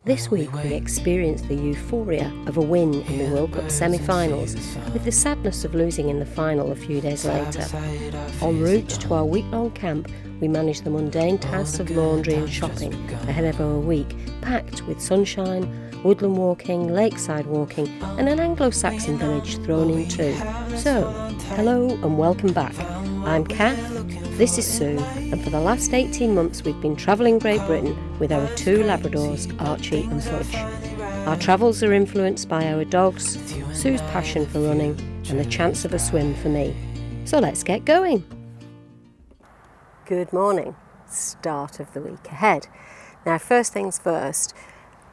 This week we experienced the euphoria of a win in the World Cup semi-finals, with the sadness of losing in the final a few days later. En route to our week-long camp, we managed the mundane tasks of laundry and shopping ahead of our week, packed with sunshine, woodland walking, lakeside walking, and an Anglo Saxon village thrown in too. So, hello and welcome back. I'm Kath, this is Sue, and for the last 18 months we've been travelling Great Britain with our two Labradors, Archie and Fudge. Our travels are influenced by our dogs, Sue's passion for running, and the chance of a swim for me. So let's get going. Good morning, start of the week ahead. Now first things first,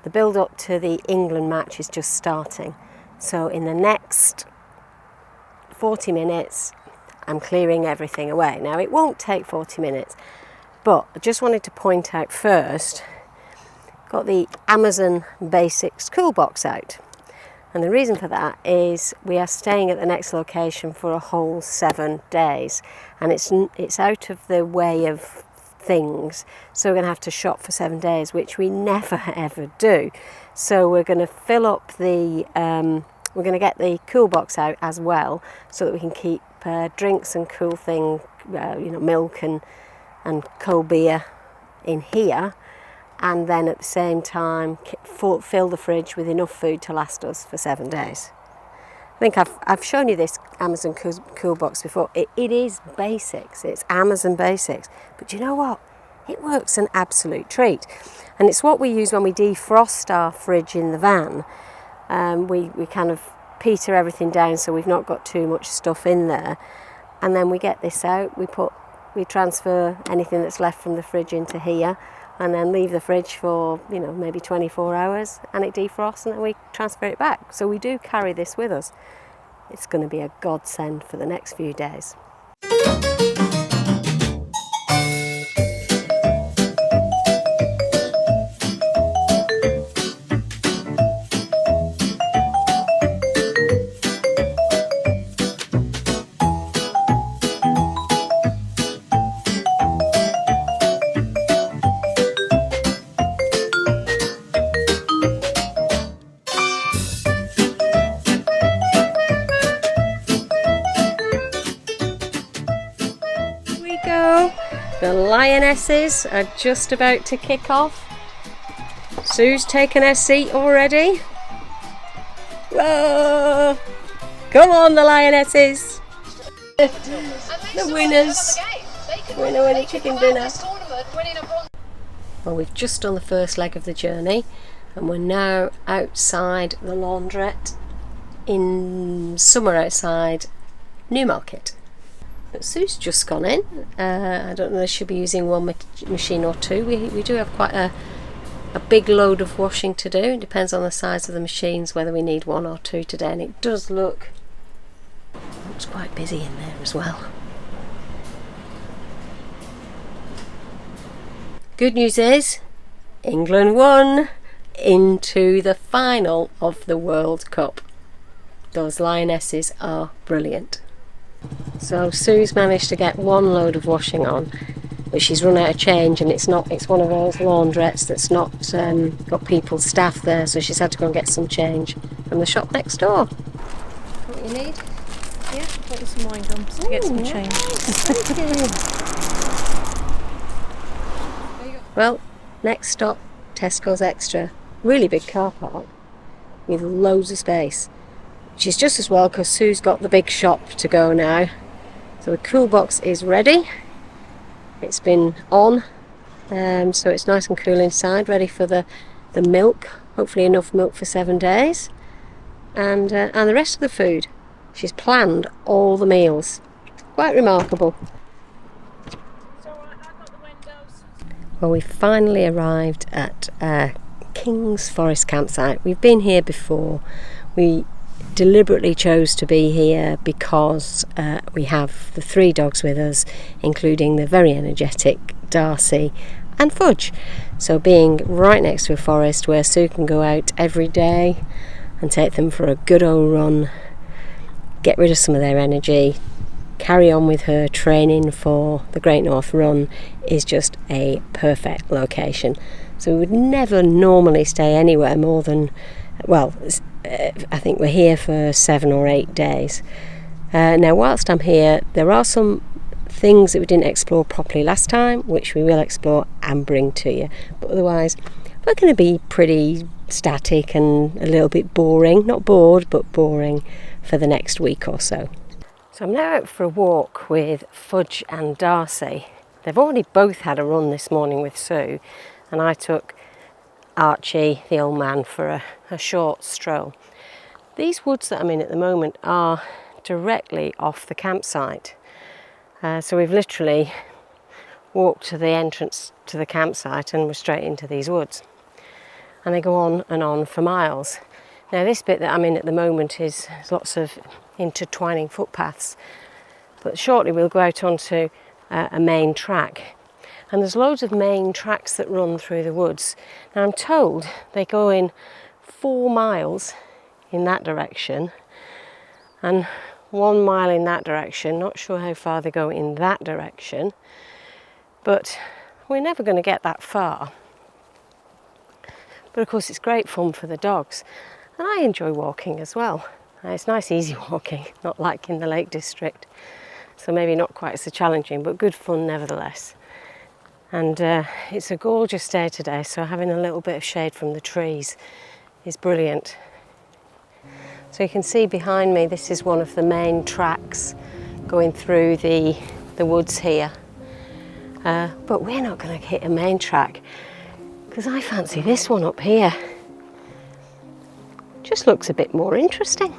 the build up to the England match is just starting. So in the next 40 minutes, I'm clearing everything away. Now it won't take 40 minutes, but I just wanted to point out first, got the Amazon Basics cool box out. And the reason for that is we are staying at the next location for a whole 7 days. And it's out of the way of things. So we're going to have to shop for 7 days, which we never ever do. So we're going to fill up the, we're going to get the cool box out as well, so that we can keep drinks and cool thing, milk and cold beer in here, and then at the same time fill the fridge with enough food to last us for 7 days. I think I've shown you this Amazon cool box before. It is basics, it's Amazon Basics, but you know what? It works an absolute treat, and it's what we use when we defrost our fridge in the van. We kind of peter everything down so we've not got too much stuff in there, and then we get this out, we transfer anything that's left from the fridge into here, and then leave the fridge for maybe 24 hours, and it defrosts, and then we transfer it back. So we do carry this with us. It's going to be a godsend for the next few days. The Lionesses are just about to kick off. Sue's taken her seat already. Whoa! Come on, the Lionesses! The winners! Winner chicken dinner. Well, we've just done the first leg of the journey, and we're now outside the laundrette somewhere outside Newmarket. But Sue's just gone in. I don't know if she'll be using one machine or two. We do have quite a big load of washing to do. It depends on the size of the machines whether we need one or two today, and it does looks quite busy in there as well. Good news is England won into the final of the World Cup. Those Lionesses are brilliant. So Sue's managed to get one load of washing on, but she's run out of change, and it's one of those laundrettes that's not got staff there, so she's had to go and get some change from the shop next door. What you need? Yeah, I've got some wine gums to get some change. Well, next stop, Tesco's Extra. Really big car park with loads of space. Which is just as well, because Sue's got the big shop to go now. So the cool box is ready. It's been on, so it's nice and cool inside, ready for the milk. Hopefully enough milk for 7 days, and the rest of the food. She's planned all the meals. Quite remarkable. Well, we finally arrived at King's Forest campsite. We've been here before. We deliberately chose to be here because we have the 3 dogs with us, including the very energetic Darcy and Fudge. So being right next to a forest where Sue can go out every day and take them for a good old run, get rid of some of their energy, carry on with her training for the Great North Run, is just a perfect location. So we would never normally stay anywhere more than, well, I think we're here for 7 or 8 days. Now whilst I'm here, there are some things that we didn't explore properly last time, which we will explore and bring to you. But otherwise, we're going to be pretty static and a little bit boring. Not bored, but boring for the next week or so. So I'm now out for a walk with Fudge and Darcy. They've already both had a run this morning with Sue, and I took Archie, the old man, for a short stroll. These woods that I'm in at the moment are directly off the campsite. So we've literally walked to the entrance to the campsite and we're straight into these woods. And they go on and on for miles. Now this bit that I'm in at the moment is lots of intertwining footpaths. But shortly we'll go out onto a main track. And there's loads of main tracks that run through the woods. Now I'm told they go in 4 miles in that direction and 1 mile in that direction. Not sure how far they go in that direction, but we're never going to get that far. But of course it's great fun for the dogs, and I enjoy walking as well. It's nice easy walking, not like in the Lake District, so maybe not quite so challenging, but good fun nevertheless. And it's a gorgeous day today, so having a little bit of shade from the trees is brilliant. So you can see behind me, this is one of the main tracks going through the woods here. But we're not going to hit a main track because I fancy this one up here. Just looks a bit more interesting.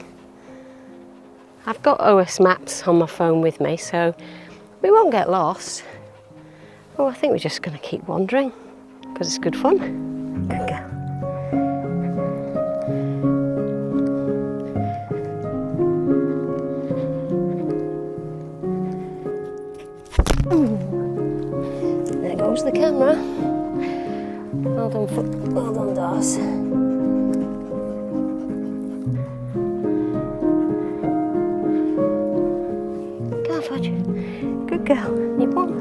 I've got OS maps on my phone with me, so we won't get lost. Oh, I think we're just going to keep wandering because it's good fun. Good girl. There goes the camera. Well done, Darcy. Go on, Fudge. Good girl. You won.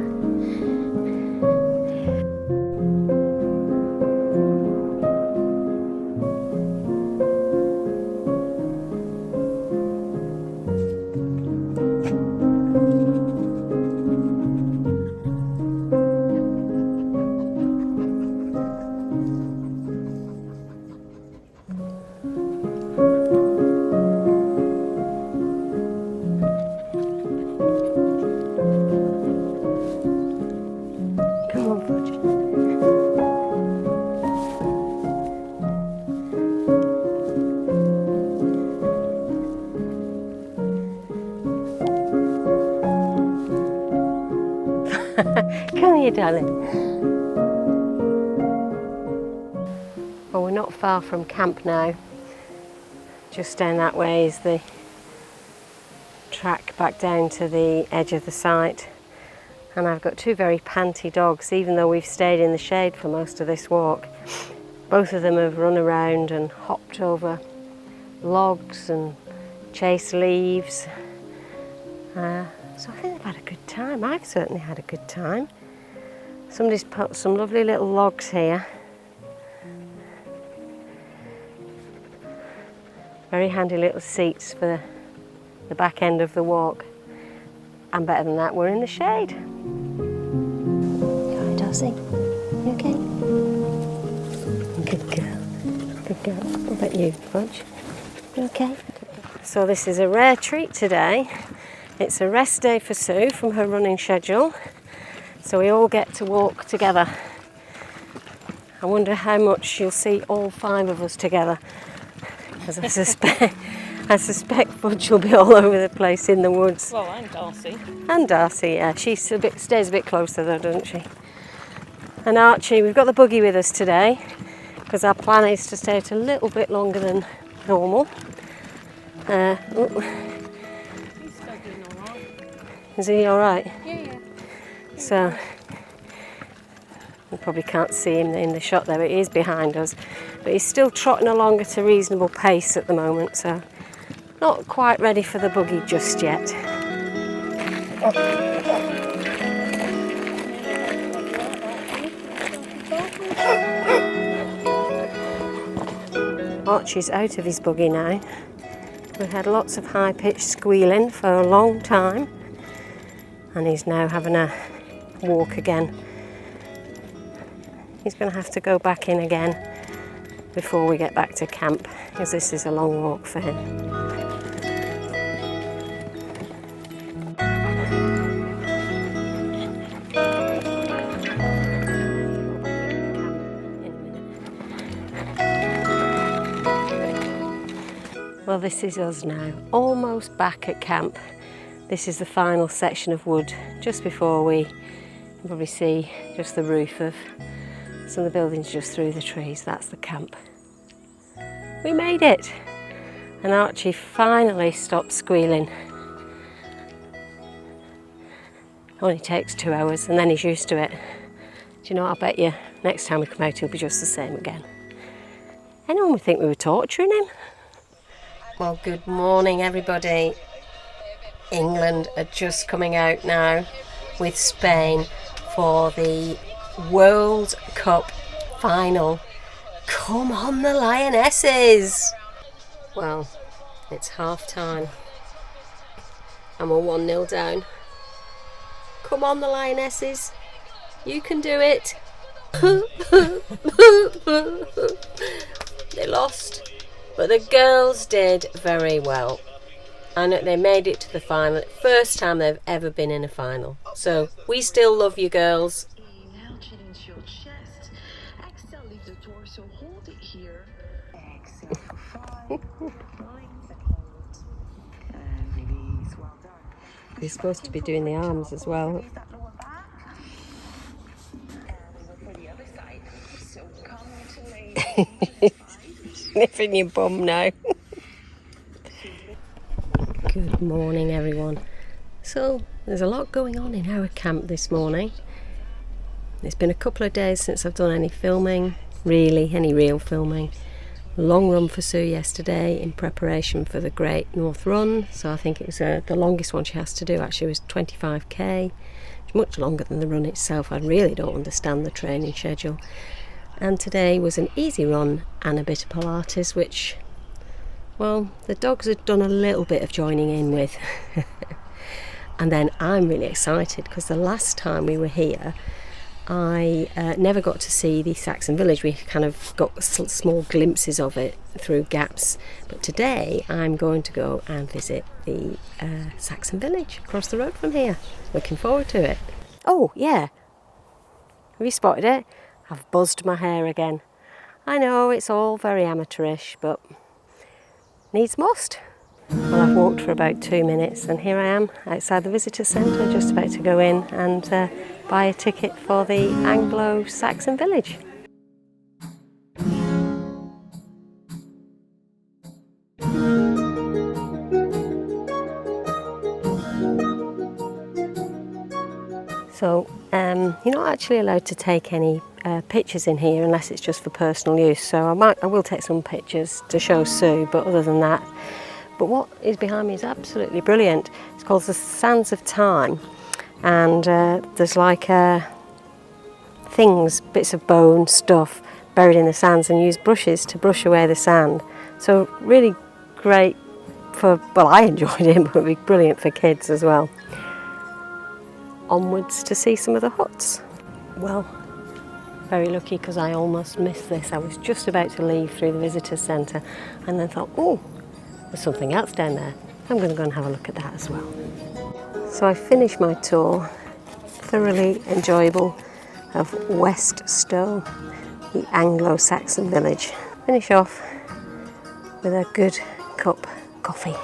Come here, darling. Well, we're not far from camp now. Just down that way is the track back down to the edge of the site. And I've got 2 very panty dogs, even though we've stayed in the shade for most of this walk. Both of them have run around and hopped over logs and chased leaves. So I think they've had a good time. I've certainly had a good time. Somebody's put some lovely little logs here. Very handy little seats for the back end of the walk. And better than that, we're in the shade. All right, Darcy, you okay? Good girl. Good girl. What about you, Fudge? You okay? So this is a rare treat today. It's a rest day for Sue from her running schedule. So we all get to walk together. I wonder how much you'll see all 5 of us together. Because I suspect Fudge will be all over the place in the woods. Well, and Darcy. And Darcy, yeah. She stays a bit closer though, doesn't she? And Archie, we've got the buggy with us today because our plan is to stay out a little bit longer than normal. He's still doing all right. Is he all right? Yeah. So, you probably can't see him in the shot there, but he is behind us. But he's still trotting along at a reasonable pace at the moment, so not quite ready for the buggy just yet. Archie's out of his buggy now. We had lots of high-pitched squealing for a long time, and he's now having a walk again. He's going to have to go back in again before we get back to camp, because this is a long walk for him. Well, this is us now, almost back at camp. This is the final section of wood, just before we can probably see just the roof of some of the buildings just through the trees. That's the camp. We made it! And Archie finally stopped squealing. Only takes 2 hours and then he's used to it. Do you know what, I bet you next time we come out he'll be just the same again. Anyone would think we were torturing him. Well, good morning everybody. England are just coming out now with Spain for the World Cup final. Come on the Lionesses! Well, it's half time and we're 1-0 down. Come on the Lionesses, you can do it. They lost. But the girls did very well, and they made it to the final. First time they've ever been in a final. So we still love you girls. Now challenge your chest. Exhale, leave the torso, hold it here. Exhale for 5, 9 seconds. And release, well done. You're supposed to be doing the arms as well. Raise that lower back. And we go for the other side. So come to lay. Sniffing your bum now. Good morning everyone. So there's a lot going on in our camp this morning. It's been a couple of days since I've done any filming, really, any real filming. Long run for Sue yesterday in preparation for the Great North Run, so I think it was the longest one she has to do actually was 25k. It's much longer than the run itself. I really don't understand the training schedule. And today was an easy run and a bit of Pilates, which, well, the dogs had done a little bit of joining in with. And then I'm really excited because the last time we were here I never got to see the Saxon village. We kind of got small glimpses of it through gaps, but today I'm going to go and visit the Saxon village across the road from here. Looking forward to it. Oh yeah, have you spotted it? I've buzzed my hair again. I know it's all very amateurish, but needs must. Well, I've walked for about 2 minutes and here I am outside the visitor centre, just about to go in and buy a ticket for the Anglo Saxon village. So you're not actually allowed to take any pictures in here unless it's just for personal use. So I will take some pictures to show Sue, but other than that. But what is behind me is absolutely brilliant. It's called the Sands of Time, and there's like things, bits of bone stuff buried in the sands, and use brushes to brush away the sand. So really great for, well, I enjoyed it, but it would be brilliant for kids as well. Onwards to see some of the huts. Well, very lucky because I almost missed this. I was just about to leave through the visitors centre and then thought, oh, there's something else down there. I'm going to go and have a look at that as well. So I finished my tour, thoroughly enjoyable, of West Stow, the Anglo Saxon village. Finish off with a good cup of coffee.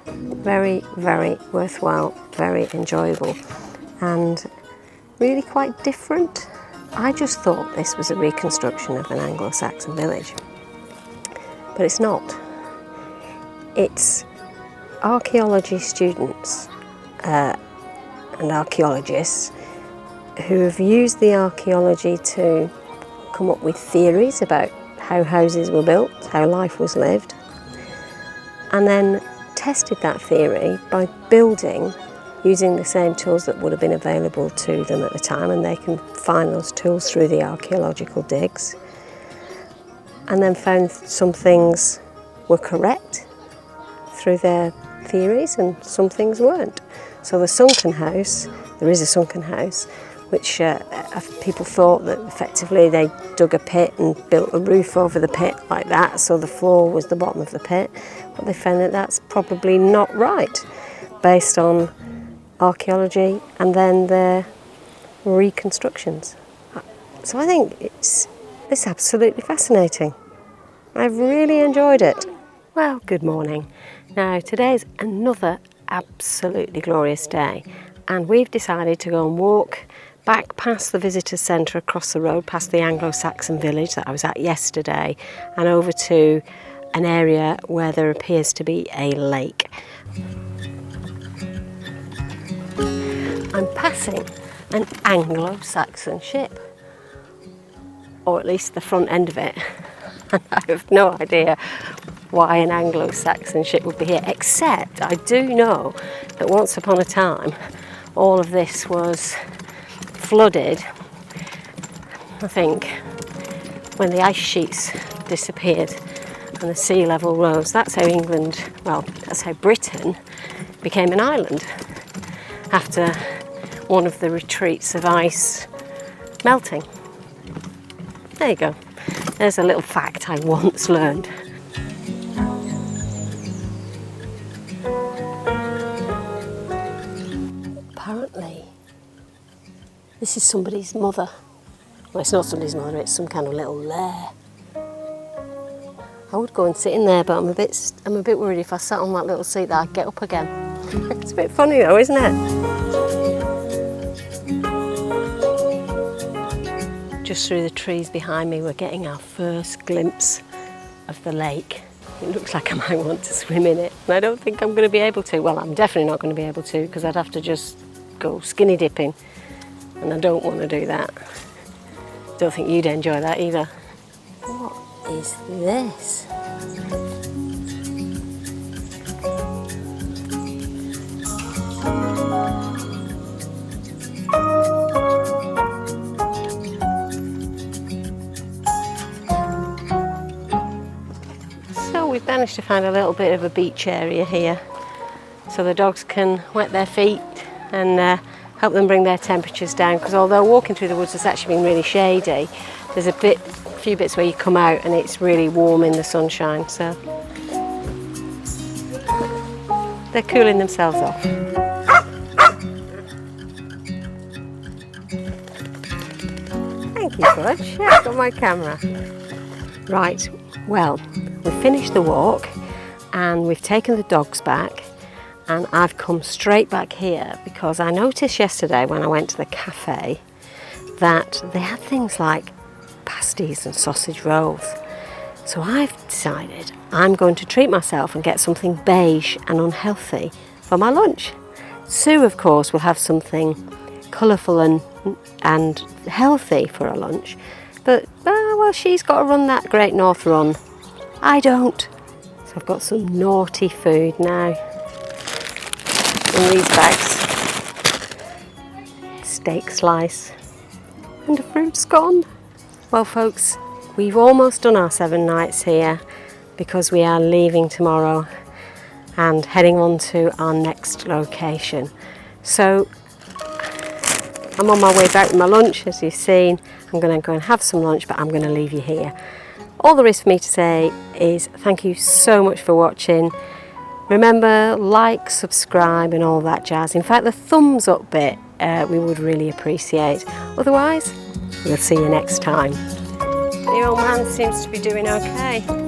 Very, very worthwhile, very enjoyable, and really quite different. I just thought this was a reconstruction of an Anglo Saxon village, but it's not. It's archaeology students and archaeologists who have used the archaeology to come up with theories about how houses were built, how life was lived, and then tested that theory by building using the same tools that would have been available to them at the time, and they can find those tools through the archaeological digs. and then found some things were correct through their theories and some things weren't. So the sunken house, there is a sunken house, which people thought that effectively they dug a pit and built a roof over the pit like that, so the floor was the bottom of the pit. But they found that that's probably not right, based on archaeology and then their reconstructions. So I think it's absolutely fascinating. I've really enjoyed it. Well, good morning. Now, today's another absolutely glorious day, and we've decided to go and walk back past the visitor centre, across the road, past the Anglo Saxon village that I was at yesterday, and over to an area where there appears to be a lake. I'm passing an Anglo Saxon ship, or at least the front end of it. And I have no idea why an Anglo Saxon ship would be here, except I do know that once upon a time all of this was flooded, I think, when the ice sheets disappeared and the sea level rose. That's how that's how Britain became an island, after one of the retreats of ice melting. There you go. There's a little fact I once learned. Apparently, this is somebody's mother. Well, it's not somebody's mother, it's some kind of little lair. I would go and sit in there, but I'm a bit worried if I sat on that little seat that I'd get up again. It's a bit funny though, isn't it? Just through the trees behind me, we're getting our first glimpse of the lake. It looks like I might want to swim in it, and I don't think I'm going to be able to. Well, I'm definitely not going to be able to, because I'd have to just go skinny dipping, and I don't want to do that. Don't think you'd enjoy that either. What is this? We've managed to find a little bit of a beach area here, so the dogs can wet their feet and help them bring their temperatures down, because although walking through the woods has actually been really shady, there's a few bits where you come out and it's really warm in the sunshine, so they're cooling themselves off. Thank you, Fudge. Yeah, I've got my camera. Right, well, we've finished the walk and we've taken the dogs back, and I've come straight back here because I noticed yesterday when I went to the cafe that they had things like pasties and sausage rolls. So I've decided I'm going to treat myself and get something beige and unhealthy for my lunch. Sue, of course, will have something colourful and healthy for her lunch, but well, she's got to run that Great North Run. I don't. So I've got some naughty food now in these bags. Steak slice and a fruit scone. Well, folks, we've almost done our 7 nights here, because we are leaving tomorrow and heading on to our next location. So I'm on my way back with my lunch, as you've seen. I'm going to go and have some lunch, but I'm going to leave you here. All there is for me to say is thank you so much for watching. Remember, like, subscribe and all that jazz. In fact, the thumbs up bit we would really appreciate. Otherwise, we'll see you next time. The old man seems to be doing okay.